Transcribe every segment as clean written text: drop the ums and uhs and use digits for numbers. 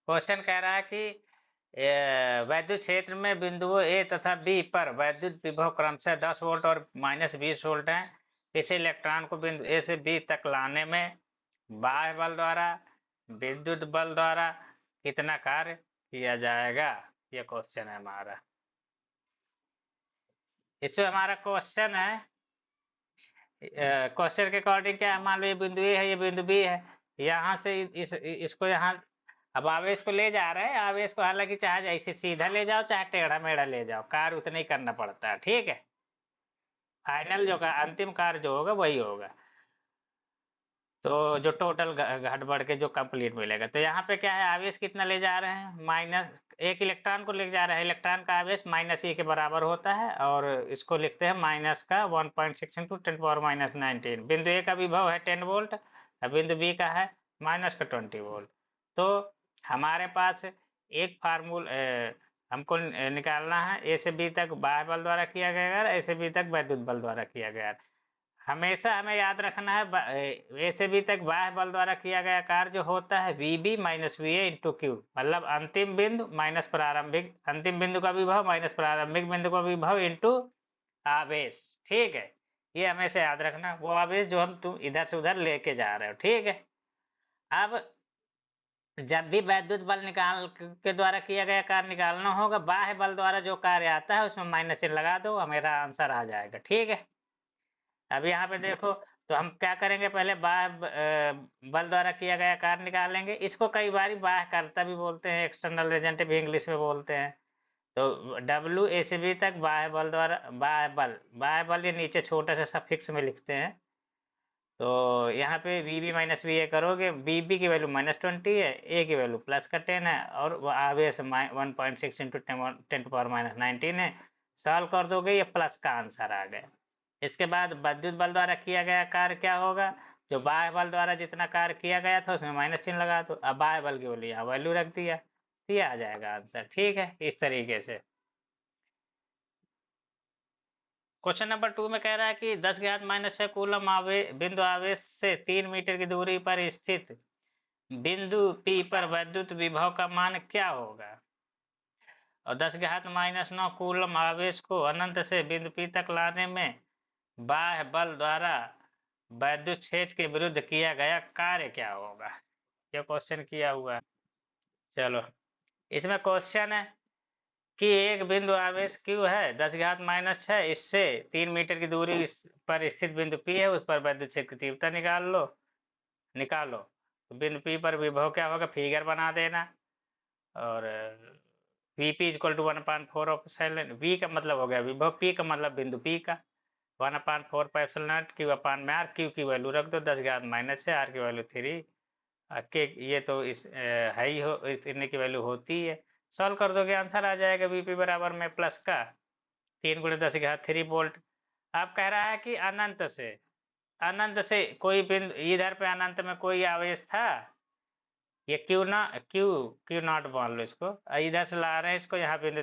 Question कह रहा है कि वैद्युत क्षेत्र में बिंदुओं ए तथा बी पर वैद्युत विभव क्रमशः 10 वोल्ट और -20 वोल्ट है। इस इलेक्ट्रॉन को बिंदु ए से बी तक लाने में बाह्य बल द्वारा विद्युत बल द्वारा कितना कार्य किया जाएगा, ये क्वेश्चन है हमारा। इसमें हमारा क्वेश्चन है, क्वेश्चन के अकॉर्डिंग क्या है, मान लो ये बिंदु ए है, ये बिंदु बी है, यहाँ से इसको यहाँ, अब आवेश को ले जा रहे हैं, आवेश को हालांकि चाहे ऐसे सीधा ले जाओ चाहे टेढ़ा मेढ़ा ले जाओ, कार्य उतना ही करना पड़ता है, ठीक है। फाइनल जो का अंतिम कार्य जो होगा वही होगा, तो जो टोटल घट बढ़ के जो कंप्लीट मिलेगा। तो यहाँ पे क्या है, आवेश कितना ले जा रहे हैं, माइनस, एक इलेक्ट्रॉन को ले जा रहे हैं, इलेक्ट्रॉन का आवेश -e के बराबर होता है, और इसको लिखते हैं माइनस का 1.6 इंटू 10⁻19। बिंदु ए का विभव है 10 वोल्ट और बिंदु बी का है माइनस का 20 वोल्ट। तो हमारे पास एक फार्मूल हमको निकालना है, ए से बी तक बाह्य बल द्वारा किया गया, ए से बी तक वैद्युत बल द्वारा किया गया। हमेशा हमें याद रखना है, ए से बी तक बाह्य बल द्वारा किया गया कार्य जो होता है Vb minus Va into Q, मतलब अंतिम बिंदु माइनस प्रारंभिक, अंतिम बिंदु का विभव माइनस प्रारंभिक बिंदु का विभव इंटू आवेश, ठीक है। ये हमेशा याद रखना, वो आवेश जो तुम इधर से उधर लेके जा रहे हो, ठीक है। अब जब भी वैद्युत बल निकाल के द्वारा किया गया कार्य निकालना होगा, बाह्य बल द्वारा जो कार्य आता है उसमें माइनस चिन्ह लगा दो, मेरा आंसर आ जाएगा, ठीक है। अब यहाँ पे देखो, तो हम क्या करेंगे, पहले बाह्य बल द्वारा किया गया कार्य निकालेंगे। इसको कई बार बाह्य कर्ता भी बोलते हैं, एक्सटर्नल एजेंट भी इंग्लिश में बोलते हैं। तो डब्ल्यू ए से बी तक बाह्य बल द्वारा, बाह्य बल ये नीचे छोटा सा सफिक्स में लिखते हैं। तो यहाँ पे V B minus V A करोगे, बी बी की वैल्यू -20 है, ए की वैल्यू प्लस का 10 है, और वो आवेश 1.6 इंटू 10⁻19 है। सॉल्व कर दोगे, ये प्लस का आंसर आ गया। इसके बाद विद्युत बल द्वारा किया गया कार्य क्या होगा, जो बाह्य बल द्वारा जितना कार्य किया गया था उसमें माइनस चिन्ह लगा दो, अब बाह्य बल की वैल्यू यहाँ वैल्यू रख दिया, तो ये आ जाएगा आंसर, ठीक है। इस तरीके से क्वेश्चन नंबर 2 में कह रहा है कि 10⁻⁻6 कूलम बिंदु आवेश से 3 मीटर की दूरी पर स्थित बिंदु P पर वैद्युत विभव का मान क्या होगा, और 10⁻⁹ कूलम आवेश को अनंत से बिंदु P तक लाने में बाह्य बल द्वारा वैद्युत क्षेत्र के विरुद्ध किया गया कार्य क्या होगा, यह क्वेश्चन किया हुआ है। चलो, इसमें क्वेश्चन है कि एक बिंदु आवेश Q है 10⁻⁻6, इससे 3 मीटर की दूरी पर स्थित बिंदु P है, उस पर वैद्युत क्षेत्र की तीव्रता निकालो। तो बिंदु P पर विभव क्या होगा, फिगर बना देना, और Vp equal to 1/4 epsilon, V का मतलब हो गया विभव, P का मतलब बिंदु P का, 1/4 एप्सिलॉन Q अपान में R, Q की वैल्यू रख दो 10⁻⁻6, R की वैल्यू 3, के ये तो इस है ही, हो इतने की वैल्यू होती है। सॉल्व कर दोगे आंसर आ जाएगा, Vp बराबर में प्लस का 3 × 10⁻³ वोल्ट। अब कह रहा है कि अनंत से कोई बिंदु, इधर पे अनंत में कोई आवेश था, ये क्यू नॉट मान लो इसको, इधर से ला रहे हैं इसको, यहाँ बिंदु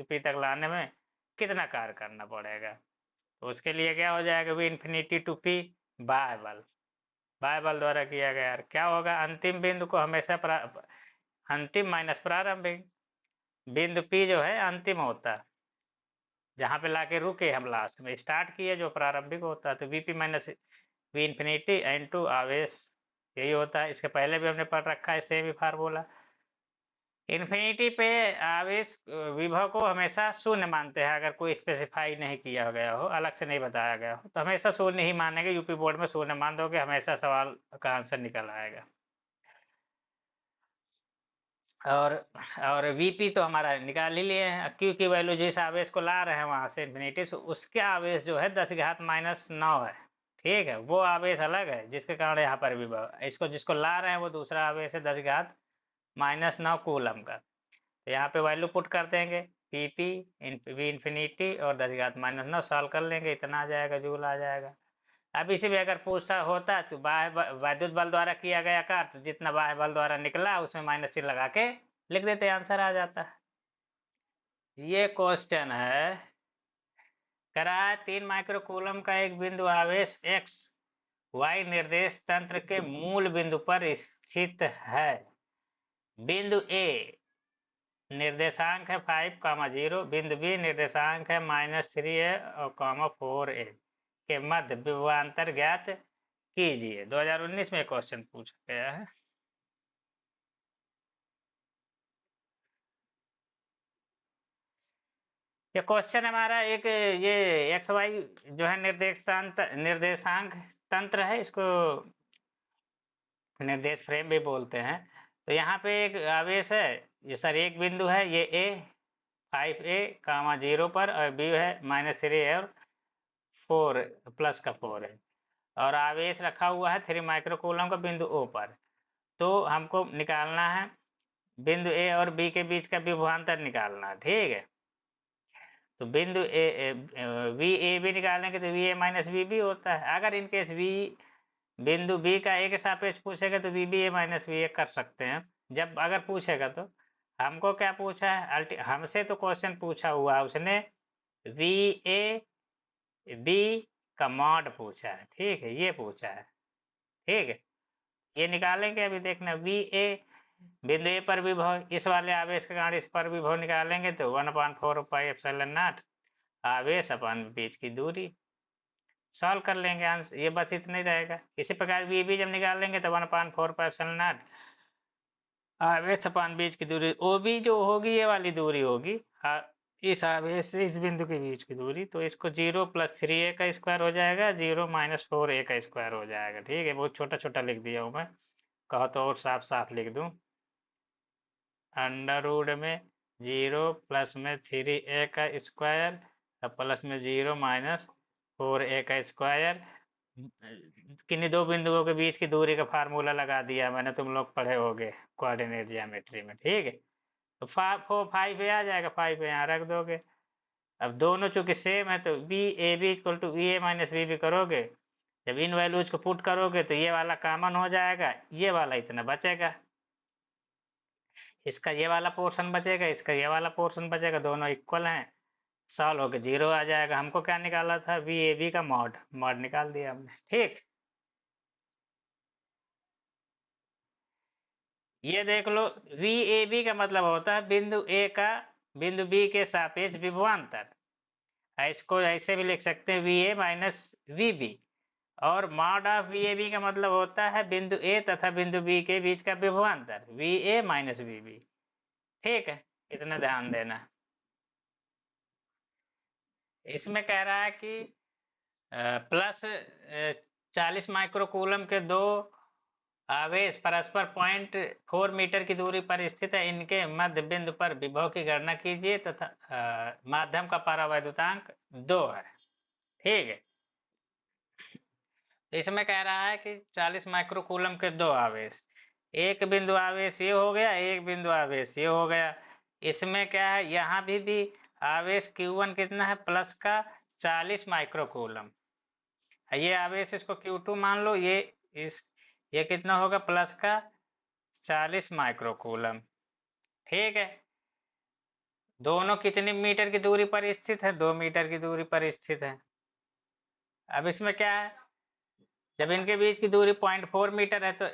P तक लाने में कितना कार्य करना पड़ेगा। तो उसके लिए क्या हो जाएगा, V इंफिनिटी टू P बाह्य बल द्वारा किया गया, क्या होगा, अंतिम बिंदु को हमेशा अंतिम माइनस प्रारंभिक, बिंदु P जो है अंतिम होता है, जहां पे लाके रुके हम लास्ट में, स्टार्ट किए जो प्रारंभिक होता है, तो Vp minus V infinity into आवेश, यही होता है। इसके पहले भी हमने पढ़ रखा है सेम ही फार्मूला। इन्फिनिटी पे आवेश विभव को हमेशा शून्य मानते हैं, अगर कोई स्पेसिफाई नहीं किया गया हो, अलग से नहीं बताया गया हो, तो हमेशा शून्य ही मानेंगे। यूपी बोर्ड में शून्य मान दोगे, हमेशा सवाल का आंसर निकल आएगा। और Vp तो हमारा निकाल ही लिए हैं, Q की वैल्यू जिस आवेश को ला रहे हैं वहां से इन्फिनिटी से, उसके आवेश जो है 10⁻⁹ है, ठीक है। वो आवेश अलग है जिसके कारण यहाँ पर विभव, इसको जिसको ला रहे हैं वो दूसरा आवेश है 10⁻⁹ कूलम का। तो यहाँ पे वैल्यू पुट कर देंगे, Vp V इंफिनिटी और 10⁻⁹ सॉल्व कर लेंगे, इतना आ जाएगा, जूल आ जाएगा। अब इसी में अगर पूछता होता तो वैद्युत बल द्वारा किया गया कार्य, तो जितना बाह्य बल द्वारा निकला उसमें माइनस चिन्ह लगा के लिख देते, आंसर आ जाता है। ये क्वेश्चन है, करा है 3 माइक्रो कूलम का एक बिंदु आवेश x y निर्देश तंत्र के मूल बिंदु पर स्थित है। बिंदु ए निर्देशांक है 5,0, बिंदु बी निर्देशांक है -3a और 4a के मध्य विभवांतर ज्ञात कीजिए। 2019 में क्वेश्चन पूछा गया है। ये क्वेश्चन हमारा एक ये एक्स वाई जो है निर्देशांक तंत्र है, इसको निर्देश फ्रेम भी बोलते हैं। तो यहाँ पे एक आवेश है, ये सर एक बिंदु है, ये ए 5a, 0 पर, और बी है -3 और 4 प्लस का 4 है, और आवेश रखा हुआ है 3 माइक्रोकूलम का बिंदु ओ पर। तो हमको निकालना है बिंदु ए और बी के बीच का विभवांतर निकालना, ठीक है। तो बिंदु वी ए भी निकालेंगे तो V A minus V B होता है। अगर इनकेस वी बिंदु बी का ए के सापेक्ष पूछेगा तो V B A minus V A कर सकते हैं, जब अगर पूछेगा तो। हमको क्या पूछा है, हमसे तो क्वेश्चन पूछा हुआ है उसने वी ए बी का मॉड पूछा है, ठीक है, ये पूछा है, ठीक है। ये निकालेंगे, अभी देखना वी ए बिंदु ए पर विभव, इस वाले आवेश के कारण इस पर विभव निकालेंगे तो 1/4 पाई एप्सिलॉन नॉट आवेश अपन बीच की दूरी, सॉल्व कर लेंगे आंसर, ये बस इतना ही रहेगा। इसी प्रकार वी बी जब निकालेंगे तो 1/4 पाई एप्सिलॉन नॉट आवेश अपन बीच की दूरी, ओ बी जो होगी ये वाली दूरी होगी इस आवेश से इस बिंदु के बीच की दूरी। तो इसको 0 + 3a का स्क्वायर हो जाएगा, 0 - 4a का स्क्वायर हो जाएगा, ठीक है। बहुत छोटा छोटा लिख दिया हूँ मैं, कहो तो और साफ साफ लिख दूं। अंडर रूट में 0 प्लस में 3a का स्क्वायर और प्लस में 0 - 4a का स्क्वायर, किन्हीं दो बिंदुओं के बीच की दूरी का फार्मूला लगा दिया मैंने, तुम लोग पढ़े होगे कोऑर्डिनेट ज्योमेट्री में, ठीक है। तो 5 आ जाएगा, 5 यहाँ रख दोगे। अब दोनों चूंकि सेम है तो B A B equal to V A minus V B करोगे, जब इन वैल्यूज को पुट करोगे तो ये वाला कॉमन हो जाएगा, ये वाला इतना बचेगा, इसका ये वाला पोर्शन बचेगा, इसका ये वाला पोर्शन बचेगा, दोनों इक्वल हैं, सॉल्व होके 0 आ जाएगा। हमको क्या निकाला था, वी ए बी का मॉड, मॉड निकाल दिया हमने, ठीक। ये देख लो, वी ए बी का मतलब होता है बिंदु ए का बिंदु बी के सापेक्ष विभवांतर, इसको ऐसे भी लिख सकते हैं V A minus V B. और mod of V A B का मतलब होता है बिंदु ए तथा बिंदु बी के बीच का विभवांतर, V A minus V B, ठीक है, इतना ध्यान देना। इसमें कह रहा है कि प्लस 40 माइक्रोकूलम के दो आवेश परस्पर 0.4 मीटर की दूरी पर स्थित है, इनके मध्य बिंदु पर विभव की गणना कीजिए तथा माध्यम का परावैद्युतांक 2 है, ठीक है। इसमें कह रहा है कि 40 माइक्रोकूलम के दो आवेश, एक बिंदु आवेश ये हो गया, एक बिंदु आवेश ये हो गया। इसमें क्या है, यहाँ भी आवेश Q1 कितना है, प्लस का 40 माइक्रोकूलम, ये आवेश इसको Q2 मान लो, ये कितना होगा, प्लस का 40 माइक्रोकूलम, ठीक है। दोनों कितनी मीटर की दूरी पर स्थित है, 2 मीटर की दूरी पर स्थित है। अब इसमें क्या है, जब इनके बीच की दूरी 0.4 मीटर है तो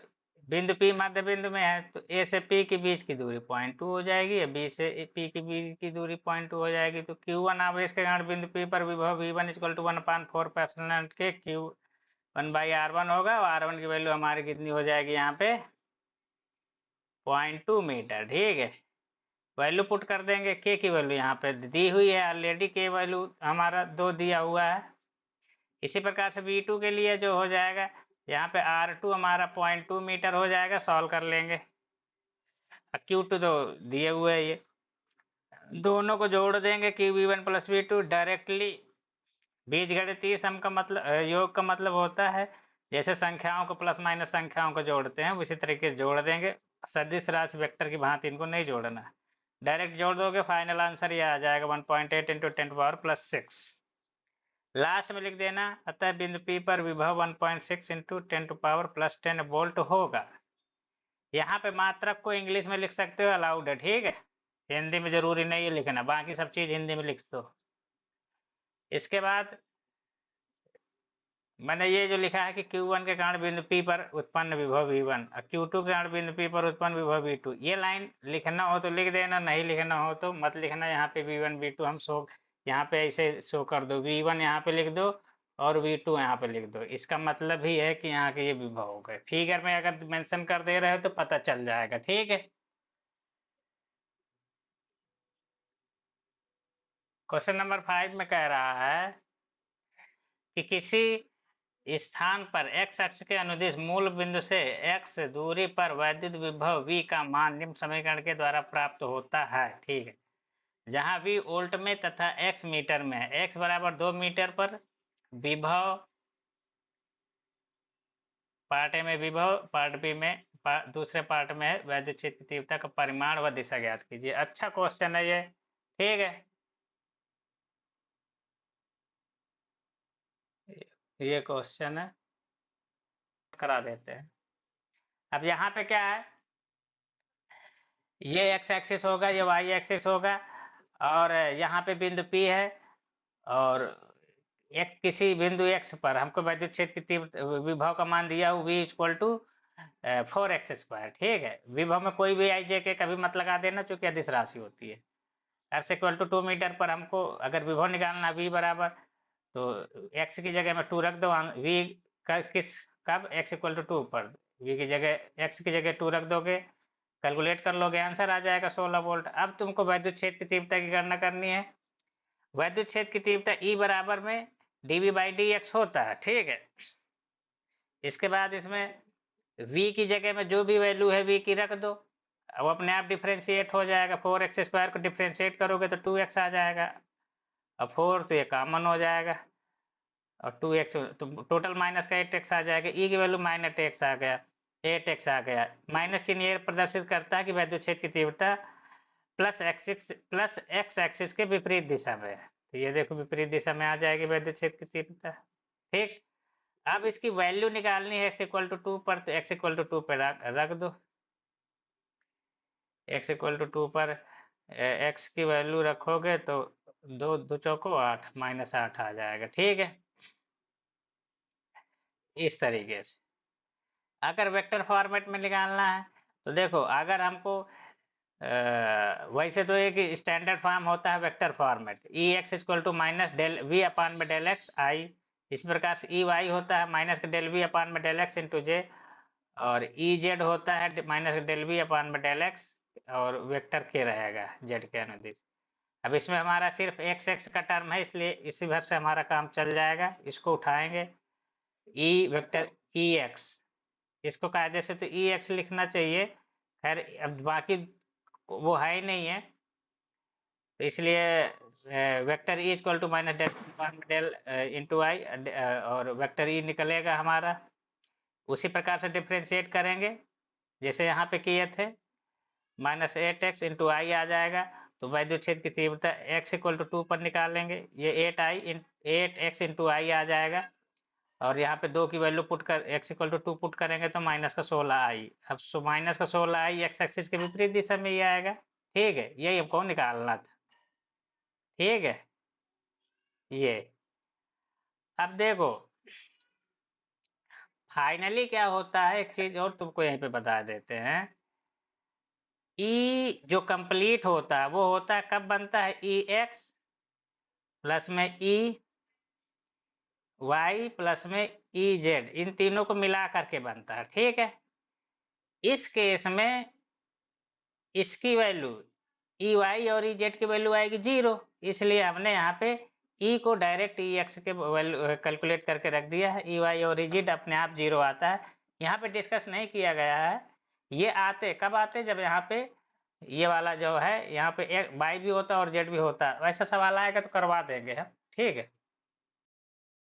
बिंदु P मध्य बिंदु में है, तो A से P के बीच की दूरी 0.2 हो जाएगी, या B से P के बीच की दूरी 0.2 हो जाएगी। तो Q1 आवेश के कारण बिंदु P पर विभव V1 = 1/4 पाई के Q1/R1 होगा, और R1 की वैल्यू हमारी कितनी हो जाएगी यहाँ पे 0.2 मीटर, ठीक है। वैल्यू पुट कर देंगे, K की वैल्यू यहाँ पे दी हुई है ऑलरेडी, K वैल्यू हमारा 2 दिया हुआ है। इसी प्रकार से V2 के लिए जो हो जाएगा, यहाँ पे R2 हमारा 0.2 मीटर हो जाएगा, सॉल्व कर लेंगे। Q2 तो दिए हुए है, ये दोनों को जोड़ देंगे, QV1 + V2 डायरेक्टली। बीजगणितीय सम का मतलब, योग का मतलब होता है जैसे संख्याओं को प्लस माइनस संख्याओं को जोड़ते हैं, उसी तरीके से जोड़ देंगे। सदिश राशि वेक्टर की भांति इनको नहीं जोड़ना, डायरेक्ट जोड़ दोगे, फाइनल आंसर ये आ जाएगा 1.8 × 10⁻+6। लास्ट में लिख देना, अतः बिंदु P पर विभव 1.6 × 10⁻+10 वोल्ट होगा। यहाँ पे मात्रक को इंग्लिश में लिख सकते हो, अलाउड है, ठीक है। हिंदी में जरूरी नहीं है लिखना, बाकी सब चीज हिंदी में लिख दो। इसके बाद मैंने ये जो लिखा है कि Q1 के कारण बिंदु P पर उत्पन्न विभव V1 और Q2 के कारण बिंदु P पर उत्पन्न विभव V2, ये लाइन लिखना हो तो लिख देना, नहीं लिखना हो तो मत लिखना। यहाँ पे V1 V2 हम शो, यहाँ पे ऐसे शो कर दो, V1 यहाँ पे लिख दो और V2 यहाँ पे लिख दो। इसका मतलब ही है कि यहाँ के ये विभव हो गए। फिगर में अगर मेंशन कर दे रहे हो तो पता चल जाएगा, ठीक है। क्वेश्चन नंबर 5 में कह रहा है कि किसी स्थान पर x अक्ष के अनुदिश मूल बिंदु से x दूरी पर वैद्युत विभव V का मान निम्न समीकरण के द्वारा प्राप्त होता है, ठीक है। जहां V वोल्ट में तथा x मीटर में है। x बराबर 2 मीटर पर विभव, पार्ट ए में विभव, पार्ट बी में दूसरे पार्ट में है वैद्युत क्षेत्र की तीव्रता का परिमाण व दिशा ज्ञात कीजिए। अच्छा क्वेश्चन है ये, ठीक है। ये क्वेश्चन है, करा देते हैं। अब यहाँ पे क्या है, ये x एक्सिस होगा, ये y एक्सिस होगा और यहाँ पे बिंदु P है और एक किसी बिंदु x पर हमको वैद्युत क्षेत्र की तीव्र विभव का मान दिया हो V इक्वल टू 4x², ठीक है। विभव में कोई भी i j के कभी मत लगा देना क्योंकि अदिश राशि होती है। x इक्वल टू 2 मीटर पर हमको अगर विभव निकालना V बराबर, तो x की जगह में 2 रख दो, V का कब x इक्वल टू 2 पर V की जगह x की जगह 2 रख दोगे, कैलकुलेट कर लोगे, आंसर आ जाएगा 16 वोल्ट। अब तुमको वैद्युत क्षेत्र की तीव्रता की गणना करनी है। वैद्युत क्षेत्र की तीव्रता E बराबर में dV/dx होता है, ठीक है। इसके बाद इसमें V की जगह में जो भी वैल्यू है V की रख दो, अब अपने आप डिफ्रेंशिएट हो जाएगा। 4x² को डिफ्रेंशिएट करोगे तो 2x आ जाएगा, अब 4 तो ये कॉमन हो जाएगा और 2x तो टोटल माइनस का 8x आ जाएगा। E की वैल्यू -8x आ गया, 8x आ गया। माइनस चिन्ह ये प्रदर्शित करता है कि वैद्युत क्षेत्र की तीव्रता प्लस x एक्सिस के विपरीत दिशा में है। तो ये देखो विपरीत दिशा में आ जाएगी वैद्युत क्षेत्र की तीव्रता, ठीक। अब इसकी वैल्यू निकालनी है x इक्वल टू 2 पर, तो x इक्वल टू 2 पर रख दो। x इक्वल टू 2 पर x की वैल्यू रखोगे तो 2 2 चौको 8 -8 आ जाएगा, ठीक है। इस तरीके से अगर वेक्टर फॉर्मेट में निकालना है तो देखो, अगर हमको वैसे तो एक स्टैंडर्ड फॉर्म होता है vector format, E X equal to minus del V upon में डेल एक्स आई। इस प्रकार से ई वाई होता है माइनस का डेल वी अपान में डेल एक्स इंटू जे, और ई जेड होता है माइनस का डेल वी अपान में डेल एक्स और वेक्टर के रहेगा जेड के अनुदिश। अब इसमें हमारा सिर्फ एक्स एक्स का टर्म है, इसलिए इसी भर से हमारा काम चल जाएगा। इसको उठाएंगे, ई वेक्टर ई एक्स, इसको कायदे से तो ई एक्स लिखना चाहिए, खैर अब बाकी वो है ही नहीं है, तो इसलिए vector E equal to minus del into I और वेक्टर ई निकलेगा हमारा। उसी प्रकार से डिफ्रेंशिएट करेंगे जैसे यहाँ पे किए थे, -8x इंटू आई आ जाएगा। तो वैद्युत क्षेत्र की तीव्रता x इक्वल टू 2 पर निकालेंगे, ये 8x इंटू आई आ जाएगा और यहाँ पे 2 की वैल्यू पुट कर x इक्वल टू 2 पुट करेंगे तो माइनस का 16i। अब माइनस का 16i x एक्सिस के विपरीत दिशा में ये आएगा, ठीक है। यही हमको निकालना था, ठीक है। ये अब देखो फाइनली क्या होता है, एक चीज और तुमको यहीं पे बता देते हैं। ई जो कंप्लीट होता है वो होता है कब बनता है, ई एक्स प्लस में ई वाई प्लस में ई जेड, इन तीनों को मिला करके बनता है, ठीक है। इस केस में इसकी वैल्यू ई वाई और ई जेड की वैल्यू आएगी 0, इसलिए हमने यहाँ पे ई को डायरेक्ट ई एक्स के वैल्यू कैलकुलेट करके रख दिया है। ई वाई और ई जेड अपने आप 0 आता है। यहाँ पे डिस्कस नहीं किया गया है, ये आते कब आते, जब यहाँ पे ये वाला जो है यहाँ पे वाई भी होता है और जेड भी होता है, वैसा सवाल आएगा तो करवा देंगे हम, ठीक है।